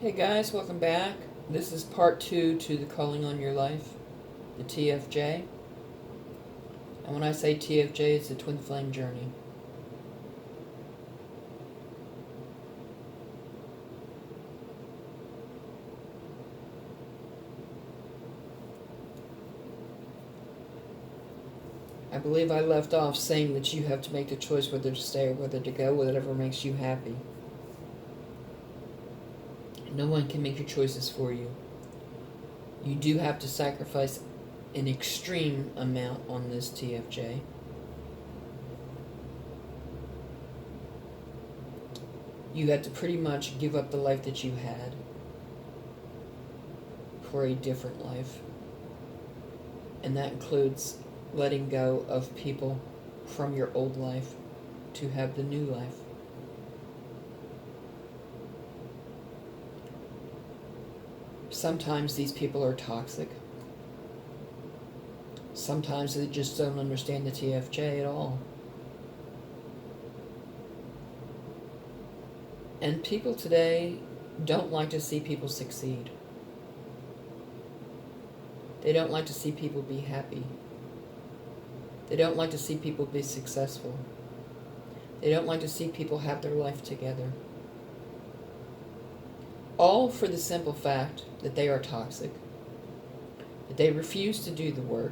Hey guys, welcome back. This is part 2 to the Calling on Your Life, the TFJ. And when I say TFJ, it's the Twin Flame Journey. I believe I left off saying that you have to make the choice whether to stay or whether to go, whatever makes you happy. No one can make your choices for you. You do have to sacrifice an extreme amount on this TFJ. You had to pretty much give up the life that you had for a different life. And that includes letting go of people from your old life to have the new life. Sometimes these people are toxic. Sometimes they just don't understand the TFJ at all. And people today don't like to see people succeed. They don't like to see people be happy. They don't like to see people be successful. They don't like to see people have their life together. All for the simple fact that they are toxic, that they refuse to do the work.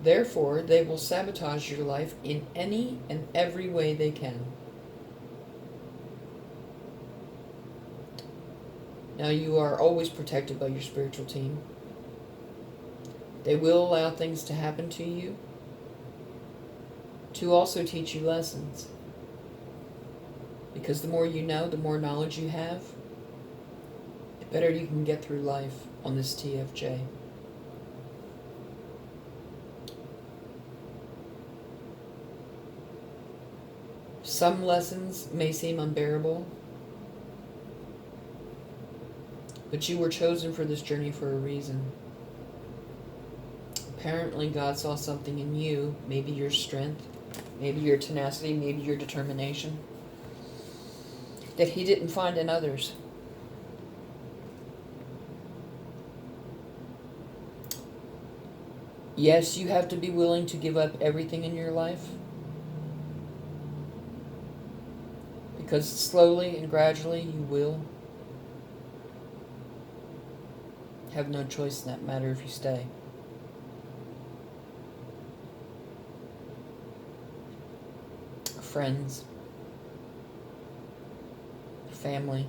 Therefore, they will sabotage your life in any and every way they can. Now, you are always protected by your spiritual team. They will allow things to happen to you to also teach you lessons. Because the more you know, the more knowledge you have, the better you can get through life on this TFJ. Some lessons may seem unbearable, but you were chosen for this journey for a reason. Apparently, God saw something in you, maybe your strength, maybe your tenacity, maybe your determination, that He didn't find in others. Yes, you have to be willing to give up everything in your life, because slowly and gradually you will have no choice in that matter if you stay. Friends, family,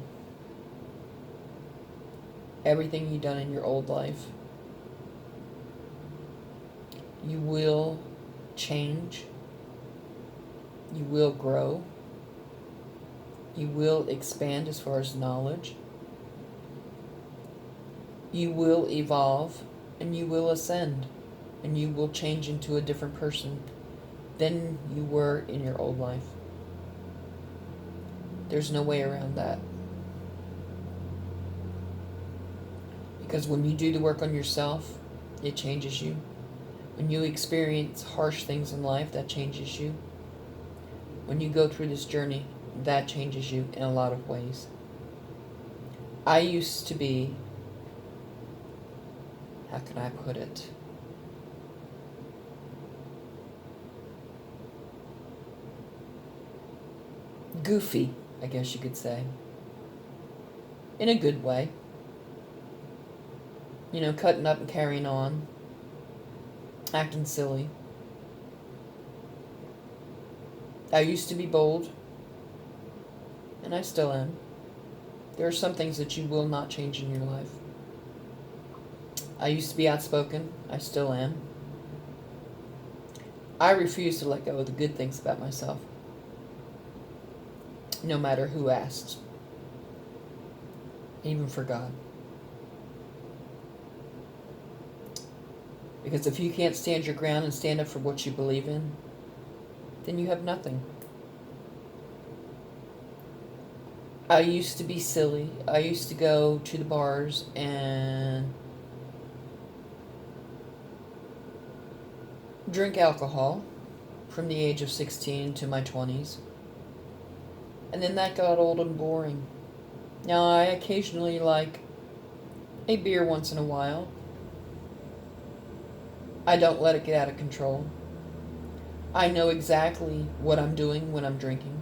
everything you've done in your old life, you will change, you will grow, you will expand as far as knowledge, you will evolve, and you will ascend, and you will change into a different person than you were in your old life. There's no way around that. Because when you do the work on yourself, it changes you. When you experience harsh things in life, that changes you. When you go through this journey, that changes you in a lot of ways. I used to be, how can I put it? Goofy, I guess you could say. In a good way. You know, cutting up and carrying on. Acting silly. I used to be bold. And I still am. There are some things that you will not change in your life. I used to be outspoken. I still am. I refuse to let go of the good things about myself, no matter who asks, even for God. Because if you can't stand your ground and stand up for what you believe in, then you have nothing. I used to be silly. I used to go to the bars and drink alcohol from the age of 16 to my 20s. And then that got old and boring. Now, I occasionally like a beer once in a while. I don't let it get out of control. I know exactly what I'm doing when I'm drinking.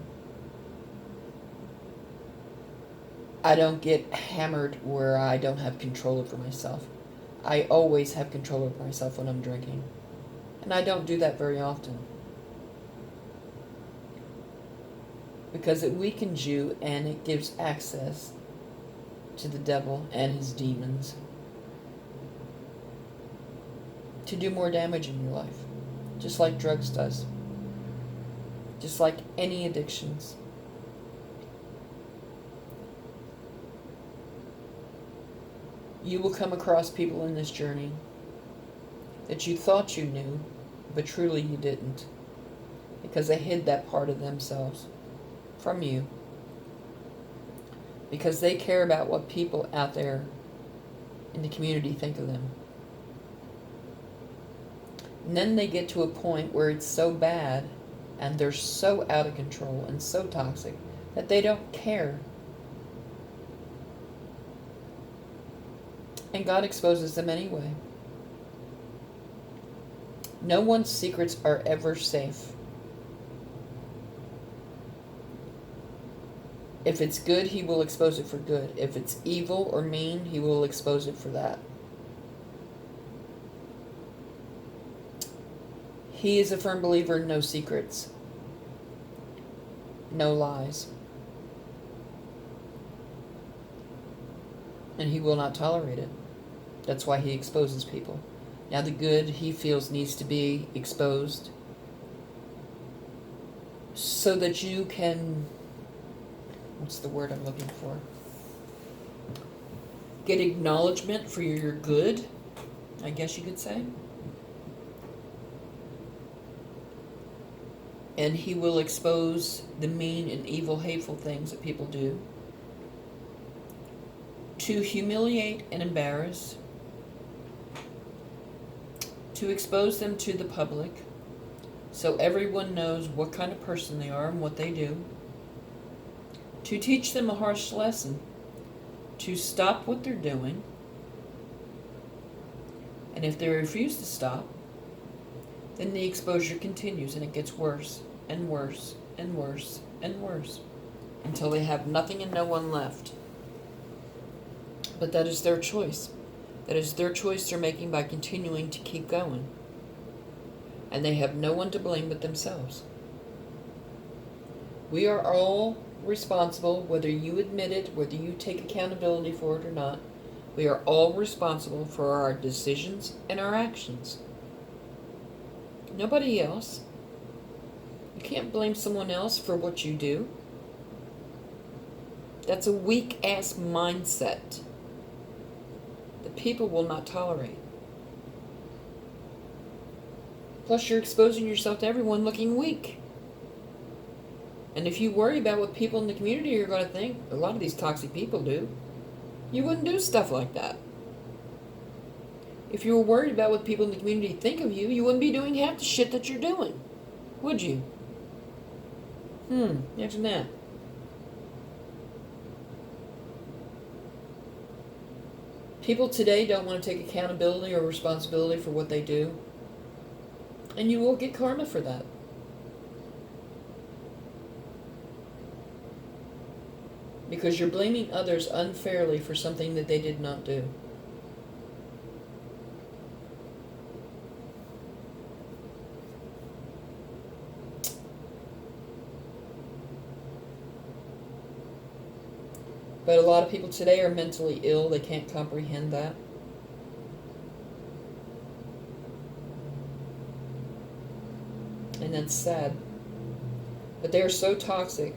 I don't get hammered where I don't have control over myself. I always have control over myself when I'm drinking. And I don't do that very often. Because it weakens you and it gives access to the devil and his demons to do more damage in your life. Just like drugs does. Just like any addictions. You will come across people in this journey that you thought you knew, but truly you didn't. Because they hid that part of themselves from you. Because they care about what people out there in the community think of them. And then they get to a point where it's so bad and they're so out of control and so toxic that they don't care. And God exposes them anyway. No one's secrets are ever safe. If it's good, he will expose it for good. If it's evil or mean, he will expose it for that. He is a firm believer in no secrets, no lies. And he will not tolerate it. That's why he exposes people. Now the good he feels needs to be exposed so that you can, what's the word I'm looking for? Get acknowledgement for your good, I guess you could say. And he will expose the mean and evil, hateful things that people do to humiliate and embarrass, to expose them to the public so everyone knows what kind of person they are and what they do, to teach them a harsh lesson, to stop what they're doing, and if they refuse to stop, then the exposure continues and it gets worse and worse and worse and worse until they have nothing and no one left. But that is their choice. That is their choice they're making by continuing to keep going. And they have no one to blame but themselves. We are all responsible, whether you admit it, whether you take accountability for it or not. We are all responsible for our decisions and our actions. Nobody else. You can't blame someone else for what you do. That's a weak-ass mindset that people will not tolerate. Plus, you're exposing yourself to everyone looking weak. And if you worry about what people in the community are going to think, a lot of these toxic people do, you wouldn't do stuff like that. If you were worried about what people in the community think of you, you wouldn't be doing half the shit that you're doing, would you? Imagine that. People today don't want to take accountability or responsibility for what they do. And you will get karma for that. Because you're blaming others unfairly for something that they did not do. But a lot of people today are mentally ill. They can't comprehend that. And that's sad. But they are so toxic.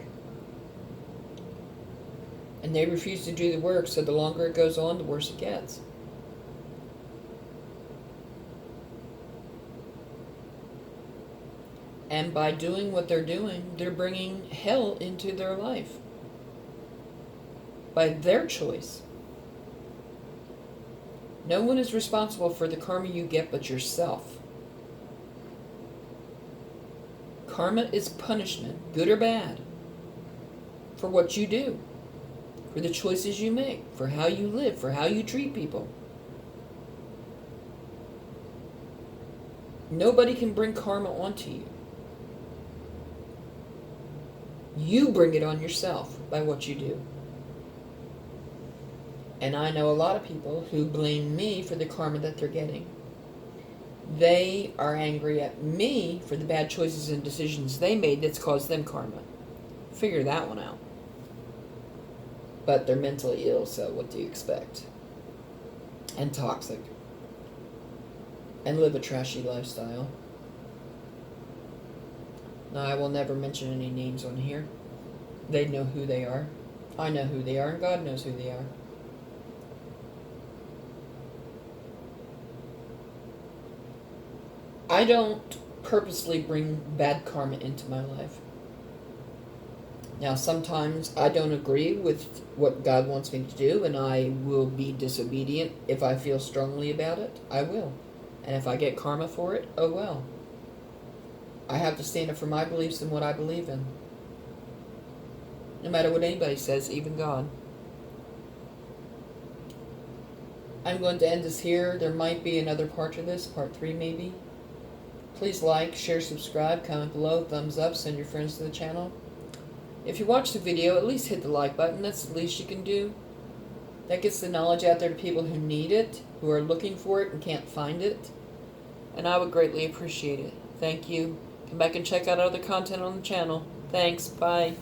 And they refuse to do the work, so the longer it goes on, the worse it gets. And by doing what they're doing, they're bringing hell into their life. By their choice. No one is responsible for the karma you get but yourself. Karma is punishment, good or bad, for what you do. for the choices you make, for how you live, for how you treat people. Nobody can bring karma onto you. You bring it on yourself by what you do. And I know a lot of people who blame me for the karma that they're getting. They are angry at me for the bad choices and decisions they made that's caused them karma. Figure that one out. But they're mentally ill, so what do you expect? And toxic. And live a trashy lifestyle. Now, I will never mention any names on here. They know who they are. I know who they are, and God knows who they are. I don't purposely bring bad karma into my life. Now, sometimes I don't agree with what God wants me to do, and I will be disobedient. If I feel strongly about it, I will. And if I get karma for it, oh well. I have to stand up for my beliefs and what I believe in. No matter what anybody says, even God. I'm going to end this here. There might be another part to this, part 3 maybe. Please like, share, subscribe, comment below, thumbs up, send your friends to the channel. If you watch the video, at least hit the like button. That's the least you can do. That gets the knowledge out there to people who need it, who are looking for it and can't find it. And I would greatly appreciate it. Thank you. Come back and check out other content on the channel. Thanks. Bye.